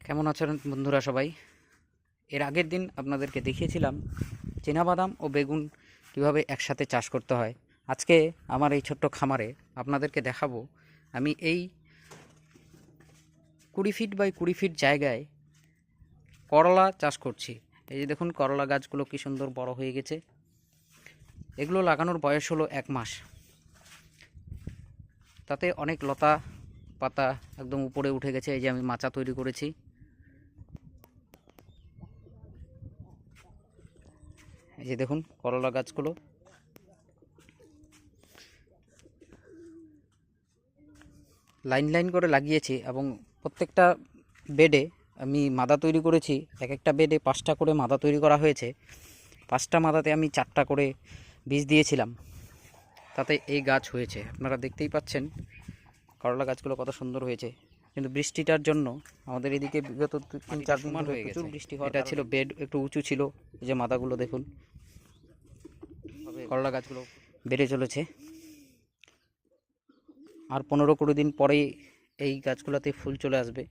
কেমন আছেন বন্ধুরা সবাই? এর আগের দিন আপনাদেরকে দেখিয়েছিলাম চীনাবাদাম ও বেগুন কিভাবে একসাথে চাষ করতে হয়। আজকে আমার এই ছোট্ট খামারে আপনাদেরকে দেখাবো আমি এই 20 ফিট বাই 20 ফিট জায়গায় করলা চাষ করছি। এই যে দেখুন, করলা গাছগুলো কি সুন্দর বড় হয়ে গেছে। এগুলো লাগানোর বয়স হলো 1 মাস। তাতে অনেক লতা পাতা একদম উপরে উঠে গেছে। এই যে আমি মাচা তৈরি করেছি। এই যে দেখুন করলা গাছগুলো লাইন লাইন করে লাগিয়েছি এবং প্রত্যেকটা বেডে আমি মাদা তৈরি করেছি। এক একটা বেডে 5টা করে মাদা তৈরি করা হয়েছে। 5টা মাদাতে আমি 4টা করে বীজ দিয়েছিলাম, তাতে এই গাছ হয়েছে। আপনারা দেখতেই পাচ্ছেন করলা গাছগুলো কত সুন্দর হয়েছে। কিন্তু বৃষ্টিটার জন্য আমাদের এদিকে বিগত 3-4 দিন ধরে প্রচুর বৃষ্টি হওয়ার এটা ছিল বেড একটু উঁচু ছিল। এই যে মাদাগুলো দেখুন, করলা গাছগুলো বেড়ে চলেছে। আর 15-20 দিন পরেই এই গাছগুলোতে ফুল চলে আসবে।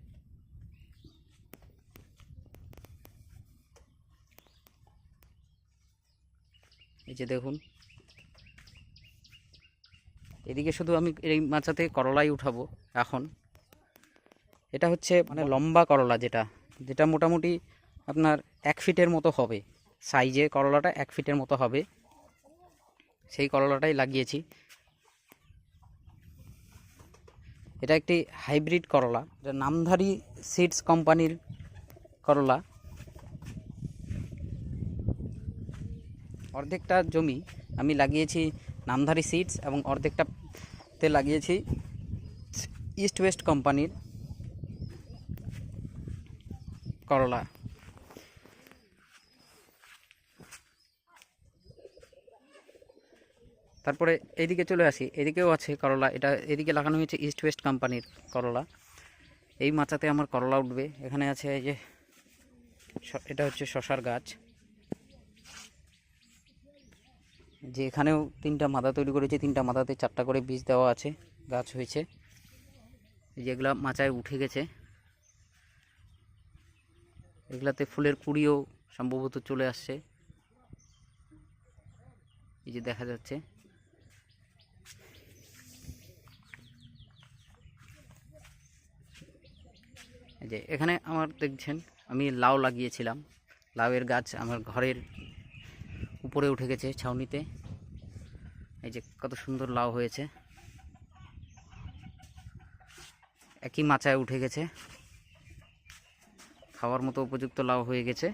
এই যে দেখুন, এদিকে শুধু আমি এই মাচাতে করলাই উঠাবো এখন। এটা হচ্ছে মানে লম্বা করলা, যেটা যেটা মোটামুটি আপনার 1 ফিটের মতো হবে সাইজে। করলাটা 1 ফিটের মতো হবে, সেই করলাটাই লাগিয়েছি। এটা একটি হাইব্রিড করলা, এটা নামধারী সিডস কোম্পানির করলা। অর্ধেকটা জমি আমি লাগিয়েছি নামধারী সিডস এবং অর্ধেকটাতে লাগিয়েছি ইস্ট ওয়েস্ট কোম্পানির করলা। তারপরে এইদিকে চলে আসি, এদিকেও আছে করলা। এটা এদিকে লাগানো হয়েছে ইস্ট ওয়েস্ট কোম্পানির করলা। এই মাচাতে আমার করলা উঠবে। এখানে আছে এই যে, এটা হচ্ছে শশার গাছ। যে এখানেও 3টা মাদা তৈরি করেছি, 3টা মাদাতে 4টা করে বীজ দেওয়া আছে, গাছ হয়েছে। এই যেগুলা মাচায় উঠে গেছে, এগুলাতে ফুলের কুঁড়িও সম্ভবত চলে আসছে। এই যে দেখা যাচ্ছে। এই যে এখানে আমার দেখছেন আমি লাউ লাগিয়েছিলাম। লাউয়ের গাছ আমার ঘরের উপরে উঠে গেছে ছাউনিতে। এই যে কত সুন্দর লাউ হয়েছে, একই মাচায় উঠে গেছে, খাওয়ার মতো উপযুক্ত লাউ হয়ে গেছে।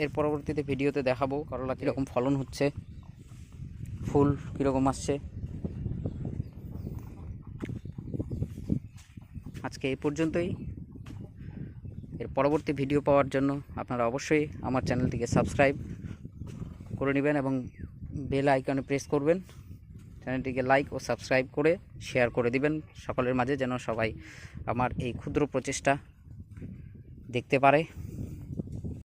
এর পরবর্তীতে ভিডিওতে দেখাবো করলা কীরকম ফলন হচ্ছে, ফুল কীরকম আসছে। আজকে এই পর্যন্তই। এর পরবর্তী ভিডিও পাওয়ার জন্য আপনারা অবশ্যই আমার চ্যানেলটিকে সাবস্ক্রাইব করে নেবেন এবং বেল আইকনে প্রেস করবেন। চ্যানেলটিকে লাইক ও সাবস্ক্রাইব করে শেয়ার করে দিবেন সকলের মাঝে, যেন সবাই আমার এই ক্ষুদ্র প্রচেষ্টা দেখতে পারে।